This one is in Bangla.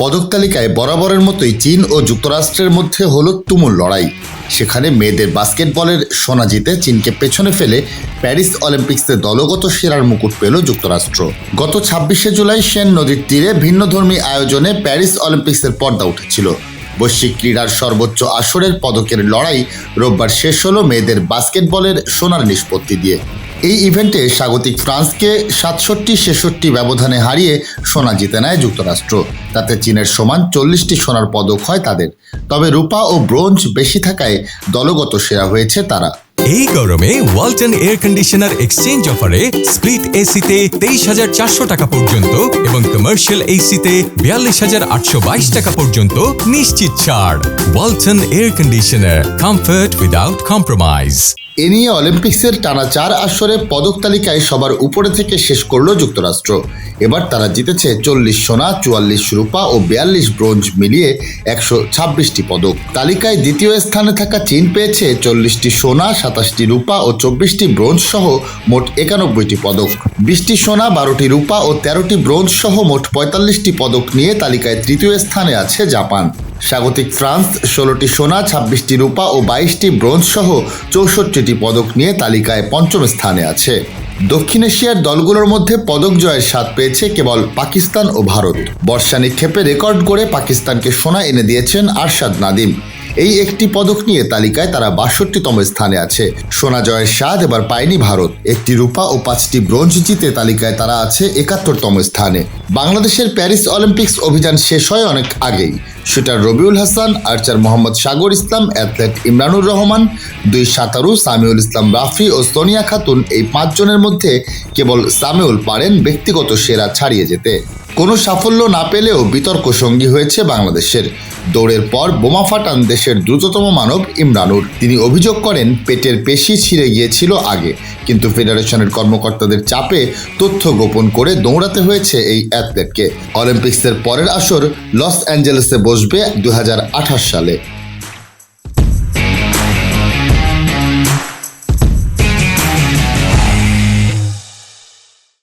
পদক তালিকায় বরাবরের মতোই চীন ও যুক্তরাষ্ট্রের মধ্যে হলো তুমুল লড়াই। সেখানে মেয়েদের বাস্কেটবলের সোনা জিতে চীনকে পেছনে ফেলে প্যারিস অলিম্পিক্সে দলগত সেরার মুকুট পেল যুক্তরাষ্ট্র। গত 26শে জুলাই সেন নদীর তীরে ভিন্নধর্মী আয়োজনে প্যারিস অলিম্পিক্সের পর্দা উঠেছিল। বৈশ্বিক ক্রীড়ার সর্বোচ্চ আসরের পদকের লড়াই রোববার শেষ হলো মেয়েদের বাস্কেটবলের সোনার নিষ্পত্তি দিয়ে। এই ইভেন্টে স্বাগতিক ফ্রান্সকে 67-66 ব্যবধানে হারিয়ে সোনা জিতে নেয় যুক্তরাষ্ট্র। তাতে চীনের সমান 40টি সোনার পদক হয় তাদের। তবে রূপা ও ব্রোঞ্জ বেশি থাকায় দলগত সেরা হয়েছে তারা। এই গরমে ওয়ালটন এয়ার কন্ডিশনার এক্সচেঞ্জ অফারে স্প্লিট এসিতে 23,400 টাকা পর্যন্ত এবং কমার্শিয়াল এসিতে 42,822 টাকা পর্যন্ত নিশ্চিত ছাড়। Walton air conditioner, comfort without compromise. এ নিয়ে অলিম্পিক্সের টানা 4 আসরে পদক তালিকায় সবার উপরে থেকে শেষ করল যুক্তরাষ্ট্র। এবার তারা জিতেছে 40 সোনা, 44 রূপা ও 42 ব্রোঞ্জ মিলিয়ে 126টি পদক। তালিকায় দ্বিতীয় স্থানে থাকা চীন পেয়েছে 40টি সোনা, 27টি রূপা ও 24টি ব্রোঞ্জ সহ মোট 91টি পদক। 20টি সোনা, 12টি রূপা ও 13টি ব্রোঞ্জ সহ মোট 45টি পদক নিয়ে তালিকায় তৃতীয় স্থানে আছে জাপান। স্বাগতিক ফ্রান্স 16টি সোনা, 26টি রূপা ও 22টি ব্রোঞ্জ সহ 64টি পদক নিয়ে তালিকায় পঞ্চম স্থানে আছে। দক্ষিণ এশিয়ার দলগুলোর মধ্যে পদক জয়ের স্বাদ পেয়েছে কেবল পাকিস্তান ও ভারত। বর্ষা নিক্ষেপে রেকর্ড করে পাকিস্তানকে সোনা এনে দিয়েছেন আরশাদ নাদিম। এই একটি পদক নিয়ে তালিকায় তারা 62তম স্থানে আছে। সোনা জয়ের স্বাদ এবার পায়নি ভারত। 1টি রূপা ও 5টি ব্রোঞ্জ জিতে তালিকায় তারা আছে 71তম স্থানে। বাংলাদেশের প্যারিস অলিম্পিক্স অভিযান শেষ হয় অনেক আগেই। শুটার রবিউল হাসান, আর্চার মোহাম্মদ সাগর ইসলাম, অ্যাথলেট ইমরানুর রহমান, 2 সাঁতারু সামিউল ইসলাম রাফি ও সোনিয়া খাতুন, এই 5 জনের মধ্যে কেবল সামিউল পারেন ব্যক্তিগত সেরা ছাড়িয়ে যেতে। কোনো সাফল্য না পেলেও বিতর্ক সঙ্গী হয়েছে বাংলাদেশের। দৌড়ের পর বোমা ফাটান দেশের দ্রুততম মানব ইমরানুর। তিনি অভিযোগ করেন পেটের পেশি ছিঁড়ে গিয়েছিল আগে, কিন্তু ফেডারেশনের কর্মকর্তাদের চাপে তথ্য গোপন করে দৌড়াতে হয়েছে এই অ্যাথলেটকে। অলিম্পিক্সের পরের আসর লস অ্যাঞ্জেলেসে বসবে 2028 সালে।